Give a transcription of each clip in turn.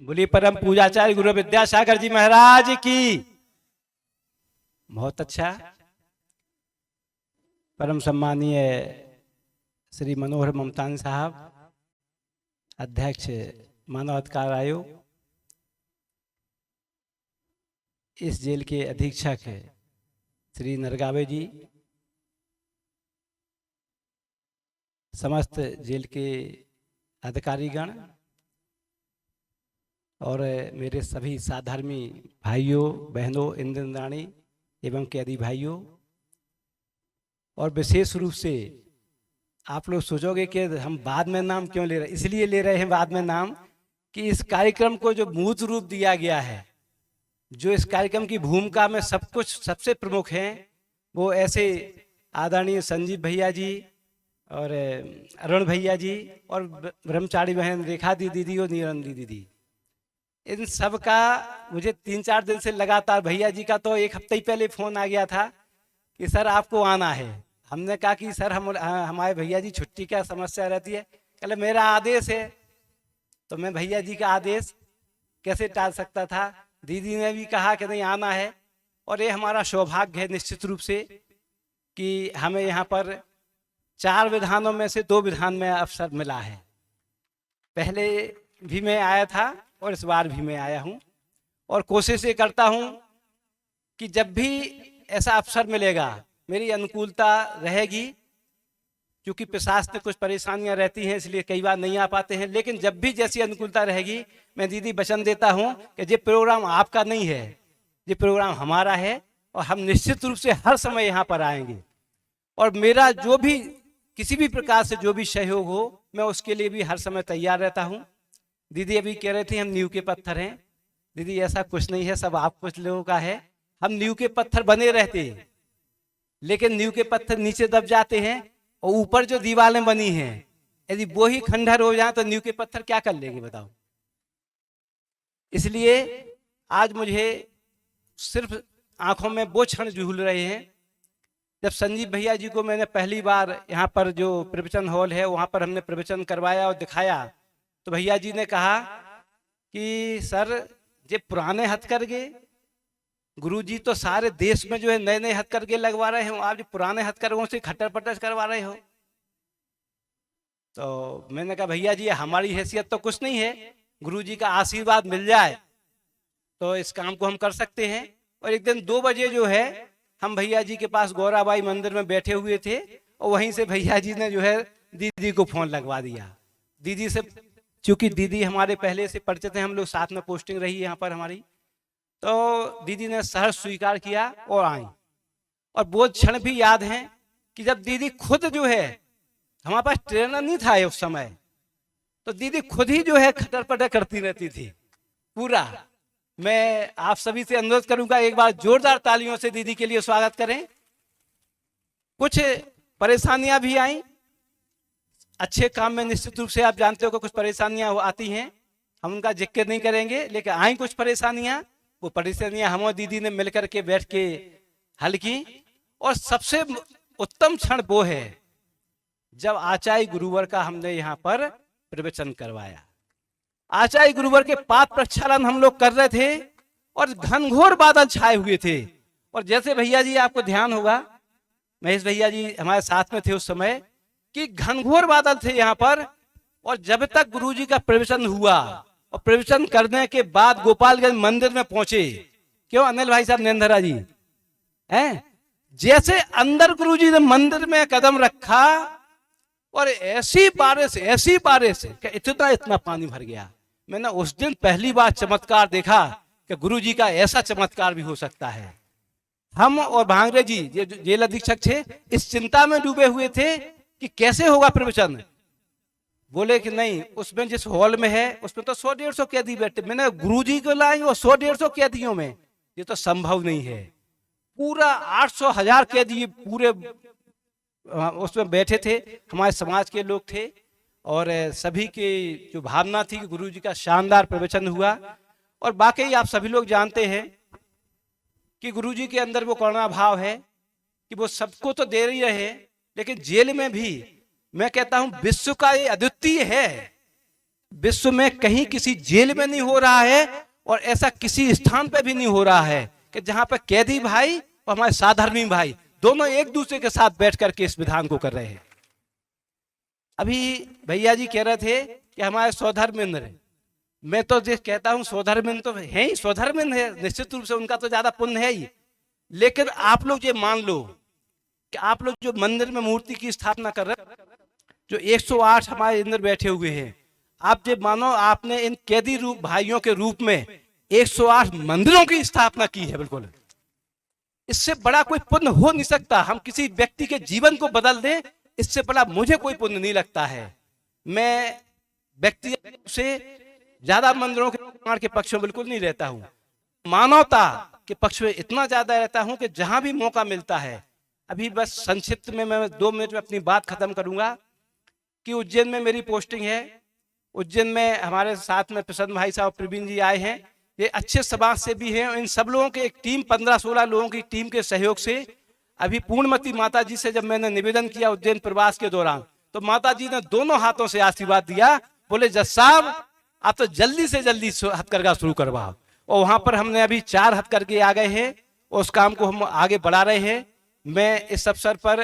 बोलिए परम पूजाचार्य गुरु विद्यासागर जी महाराज की। बहुत अच्छा। परम सम्मानीय श्री मनोहर ममतान साहब, अध्यक्ष मानव अधिकार आयोग, इस जेल के अधीक्षक श्री नरगावे जी, समस्त जेल के अधिकारीगण और मेरे सभी साधर्मी भाइयों बहनों, इंद्राणी एवं कैदी भाइयों, और विशेष रूप से आप लोग सोचोगे कि हम बाद में नाम क्यों ले रहे हैं। इसलिए ले रहे हैं बाद में नाम कि इस कार्यक्रम को जो मूर्त रूप दिया गया है, जो इस कार्यक्रम की भूमिका में सब कुछ सबसे प्रमुख हैं, वो ऐसे आदरणीय संजीव भैया जी और अरुण भैया जी और ब्रह्मचारी बहन रेखा दीदी और नीरंदी दीदी, इन सब का मुझे 3-4 दिन से लगातार, भैया जी का तो एक हफ्ते ही पहले फोन आ गया था कि सर आपको आना है। हमने कहा कि सर हमारे भैया जी छुट्टी क्या समस्या रहती है। कहले मेरा आदेश है, तो मैं भैया जी का आदेश कैसे टाल सकता था। दीदी ने भी कहा कि नहीं आना है, और ये हमारा सौभाग्य है निश्चित रूप से कि हमें यहाँ पर 4 विधानों में से 2 विधान में अवसर मिला है। पहले भी मैं आया था और इस बार भी मैं आया हूँ, और कोशिश ये करता हूँ कि जब भी ऐसा अवसर मिलेगा मेरी अनुकूलता रहेगी, क्योंकि प्रशासन में कुछ परेशानियां रहती हैं इसलिए कई बार नहीं आ पाते हैं, लेकिन जब भी जैसी अनुकूलता रहेगी मैं दीदी वचन देता हूं कि ये प्रोग्राम आपका नहीं है, ये प्रोग्राम हमारा है और हम निश्चित रूप से हर समय यहाँ पर आएंगे। और मेरा जो भी किसी भी प्रकार से जो भी सहयोग हो मैं उसके लिए भी हर समय तैयार रहता हूँ। दीदी अभी कह रहे थे हम नींव के पत्थर हैं। दीदी ऐसा कुछ नहीं है, सब आप कुछ लोगों का है। हम नींव के पत्थर बने रहते हैं, लेकिन नींव के पत्थर नीचे दब जाते हैं और ऊपर जो दीवारें बनी हैं यदि वो ही खंडहर हो जाए तो नींव के पत्थर क्या कर लेंगे बताओ। इसलिए आज मुझे सिर्फ आंखों में वो क्षण झूल रहे हैं जब संजीव भैया जी को मैंने पहली बार यहाँ पर जो प्रवचन हॉल है वहां पर हमने प्रवचन करवाया और दिखाया, तो भैया जी ने कहा कि सर ये पुराने हथकरघे, गुरुजी तो सारे देश में जो है नए नए हथकरघे लगवा रहे हो, आप जो पुराने हथकरघों से खट्टर पट्टर करवा रहे हो। तो मैंने कहा भैया जी हमारी हैसियत तो कुछ नहीं है, गुरुजी का आशीर्वाद मिल जाए तो इस काम को हम कर सकते हैं। और एक दिन 2 बजे जो है हम भैया जी के पास गौराबाई मंदिर में बैठे हुए थे और वहीं से भैया जी ने जो है दीदी को फोन लगवा दिया। दीदी से, चूंकि दीदी हमारे पहले से परिचित हैं, हम लोग साथ में पोस्टिंग रही यहाँ पर हमारी, तो दीदी ने सहर्ष स्वीकार किया और आई। और वो क्षण भी याद है कि जब दीदी खुद जो है, हमारे पास ट्रेनर नहीं था उस समय, तो दीदी खुद ही जो है खटर पटर करती रहती थी पूरा। मैं आप सभी से अनुरोध करूंगा एक बार जोरदार तालियों से दीदी के लिए स्वागत करें। कुछ परेशानियां भी आई अच्छे काम में, निश्चित रूप से आप जानते हो कि कुछ परेशानियां आती हैं, हम उनका जिक्र नहीं करेंगे, लेकिन आई कुछ परेशानियां। वो परेशानियां हम और दीदी ने मिलकर के बैठ के हल की। और सबसे उत्तम क्षण वो है जब आचार्य गुरुवर का हमने यहाँ पर प्रवचन करवाया। आचार्य गुरुवर के पाद प्रक्षालन हम लोग कर रहे थे और घनघोर बादल छाए हुए थे। और जैसे भैया जी आपको ध्यान होगा, महेश भैया जी हमारे साथ में थे उस समय, कि घनघोर बादल थे यहाँ पर। और जब तक गुरुजी का प्रवचन हुआ और प्रवचन करने के बाद गोपालगंज मंदिर में पहुंचे, क्यों अनिल भाई साहब नेंदरा जी हैं, जैसे अंदर गुरुजी ने मंदिर में कदम रखा और ऐसी बारिश कि इतना पानी भर गया। मैंने उस दिन पहली बार चमत्कार देखा कि गुरुजी का ऐसा चमत्कार भी हो सकता है। हम और भांगरे जी जेल अधीक्षक थे, इस चिंता में डूबे हुए थे कि कैसे होगा प्रवचन। बोले कि नहीं, उसमें जिस हॉल में है उसमें तो 100-150 कैदी बैठे, मैंने गुरुजी को लाई और 100-150 कैदियों में, ये तो संभव नहीं है। पूरा 800-1000 कैदी पूरे उसमें बैठे थे, हमारे समाज के लोग थे। और सभी की जो भावना थी कि गुरुजी का शानदार प्रवचन हुआ। और बाकी आप सभी लोग जानते हैं कि गुरुजी के अंदर वो करुणा भाव है कि वो सबको तो दे रही रहे, लेकिन जेल में भी मैं कहता हूं विश्व का ये अद्वितीय है विश्व में कहीं किसी जेल में नहीं हो रहा है और ऐसा किसी स्थान पे भी नहीं हो रहा है कि जहां पर कैदी भाई और हमारे साधर्मी भाई दोनों एक दूसरे के साथ बैठ करके इस विधान को कर रहे हैं। अभी भैया जी कह रहे थे कि हमारे स्वधर्मेंद्र, मैं तो जो कहता हूं स्वधर्मेंद्र तो है ही, स्वधर्मेंद्र है, निश्चित रूप से उनका तो ज्यादा पुण्य है ही। लेकिन आप लोग ये मान लो कि आप लोग जो मंदिर में मूर्ति की स्थापना कर रहे हैं, जो 108 हमारे इंद्र बैठे हुए हैं, आप ये मानो आपने इन कैदी रूप भाइयों के रूप में 108 मंदिरों की स्थापना की है। बिल्कुल इससे बड़ा कोई पुण्य हो नहीं सकता। हम किसी व्यक्ति के जीवन को बदल दें, इससे बड़ा मुझे कोई पुण्य नहीं लगता है। मैं व्यक्तिगत रूप से ज्यादा मंदिरों के निर्माण के पक्ष में बिल्कुल नहीं रहता हूं, मानवता के पक्ष में इतना ज्यादा रहता हूं कि जहां भी मौका मिलता है। अभी बस संक्षिप्त में मैं 2 मिनट में अपनी बात खत्म करूंगा कि उज्जैन में मेरी पोस्टिंग है। उज्जैन में हमारे साथ में प्रसन्न भाई साहब प्रवीण जी आए हैं, ये अच्छे समाज से भी हैं। इन सब लोगों के एक टीम 15-16 लोगों की टीम के सहयोग से अभी पूर्णमती माता जी से जब मैंने निवेदन किया उज्जैन प्रवास के दौरान, तो माता जी ने दोनों हाथों से आशीर्वाद दिया, बोले जज साहब आप तो जल्दी से जल्दी हथकरघा शुरू करवाओ। और वहां पर हमने अभी 4 हथकरघे आ गए हैं, उस काम को हम आगे बढ़ा रहे हैं। मैं इस अवसर पर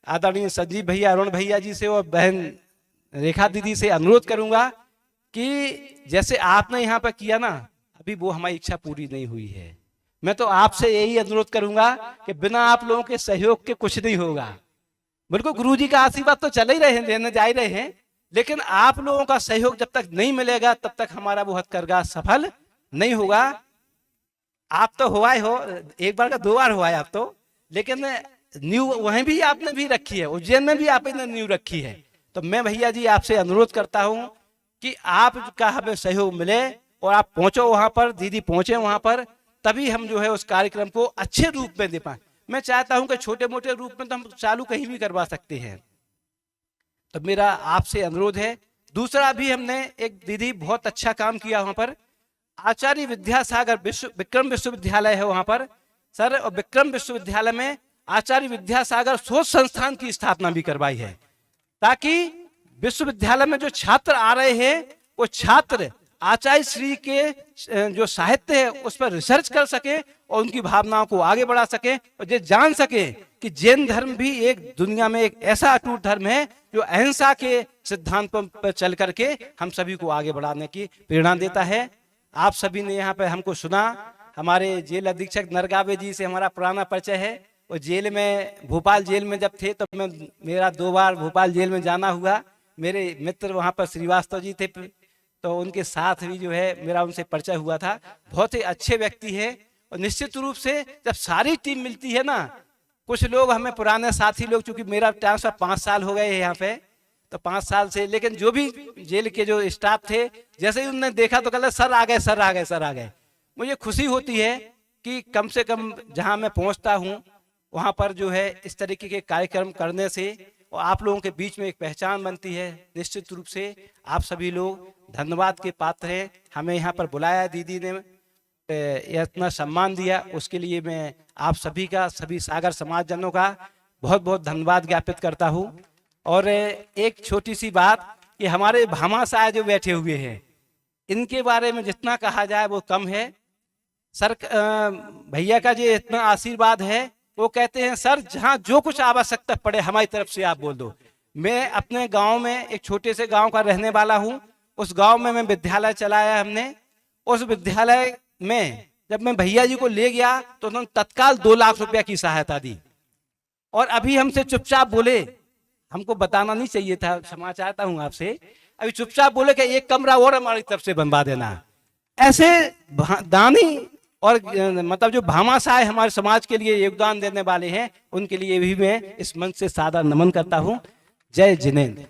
आदरणीय संजीव भैया, अरुण भैया जी से और बहन रेखा दीदी से अनुरोध करूंगा कि जैसे आपने यहाँ पर किया ना, अभी वो हमारी इच्छा पूरी नहीं हुई है। मैं तो आपसे यही अनुरोध करूंगा कि बिना आप लोगों के सहयोग के कुछ नहीं होगा। बिल्कुल गुरुजी का आशीर्वाद तो चल ही रहे हैं, लेने जा ही रहे हैं, लेकिन आप लोगों का सहयोग जब तक नहीं मिलेगा तब तक हमारा वो हथकरघा सफल नहीं होगा। आप तो हुआ ही हो, एक बार का 2 बार हुआ है आप तो, लेकिन न्यू वहीं भी आपने भी रखी है, उज्जैन में भी आपने न्यू रखी है। तो मैं भैया जी आपसे अनुरोध करता हूं कि आपका हमें सहयोग मिले और आप पहुंचो वहां पर, दीदी पहुंचे वहां पर, तभी हम जो है उस कार्यक्रम को अच्छे रूप में दे पाए। मैं चाहता हूं कि छोटे मोटे रूप में तो हम चालू कहीं भी करवा सकते हैं। तो मेरा आपसे अनुरोध है। दूसरा भी हमने एक दीदी बहुत अच्छा काम किया वहां पर, आचार्य विद्यासागर विक्रम विश्वविद्यालय है वहां पर सर, और विक्रम विश्वविद्यालय में आचार्य विद्यासागर शोध संस्थान की स्थापना भी करवाई है, ताकि विश्वविद्यालय में जो छात्र आ रहे हैं वो छात्र आचार्य श्री के जो साहित्य है उस पर रिसर्च कर सके और उनकी भावनाओं को आगे बढ़ा सके और ये जान सके कि जैन धर्म भी एक दुनिया में एक ऐसा अटूट धर्म है जो अहिंसा के सिद्धांतों पर चल करके हम सभी को आगे बढ़ाने की प्रेरणा देता है। आप सभी ने यहाँ पे हमको सुना। हमारे जेल अधीक्षक नरगावे जी से हमारा पुराना परिचय है। और जेल में, भोपाल जेल में जब थे तो मेरा 2 बार भोपाल जेल में जाना हुआ। मेरे मित्र वहाँ पर श्रीवास्तव जी थे, तो उनके साथ भी जो है मेरा उनसे परिचय हुआ था। बहुत ही अच्छे व्यक्ति है। और निश्चित रूप से जब सारी टीम मिलती है ना, कुछ लोग हमें पुराने साथी लोग, चूंकि मेरा ट्रांसफर 5 साल हो गए हैं यहाँ पे, तो 5 साल से, लेकिन जो भी जेल के जो स्टाफ थे, जैसे ही उन्होंने देखा तो कहते सर आ गए, सर आ गए, सर आ गए। मुझे खुशी होती है कि कम से कम जहाँ मैं पहुँचता हूँ वहाँ पर जो है इस तरीके के कार्यक्रम करने से और आप लोगों के बीच में एक पहचान बनती है। निश्चित रूप से आप सभी लोग धन्यवाद के पात्र हैं। हमें यहाँ पर बुलाया, दीदी ने इतना सम्मान दिया, उसके लिए मैं आप सभी का, सभी सागर समाज जनों का बहुत बहुत धन्यवाद ज्ञापित करता हूँ। और एक छोटी सी बात कि हमारे भामाशाह जो बैठे हुए हैं, इनके बारे में जितना कहा जाए वो कम है। सर भैया का जो इतना आशीर्वाद है, वो कहते हैं सर जहाँ जो कुछ आवश्यकता पड़े हमारी तरफ से आप बोल दो। मैं अपने गांव में, एक छोटे से गांव का रहने वाला हूँ, उस गांव में मैं विद्यालय चलाया हमने। उस विद्यालय में जब मैं भैया जी को ले गया तो उन्होंने तत्काल 2 लाख रुपया की सहायता दी। और अभी हमसे चुपचाप बोले, हमको बताना नहीं चाहिए था, क्षमा चाहता हूँ आपसे, अभी चुपचाप बोले कि 1 कमरा और हमारी तरफ से बनवा देना। ऐसे दानी और मतलब जो भामाशाह हमारे समाज के लिए योगदान देने वाले हैं, उनके लिए भी मैं इस मंच से सादर नमन करता हूँ। जय जिनेंद्र।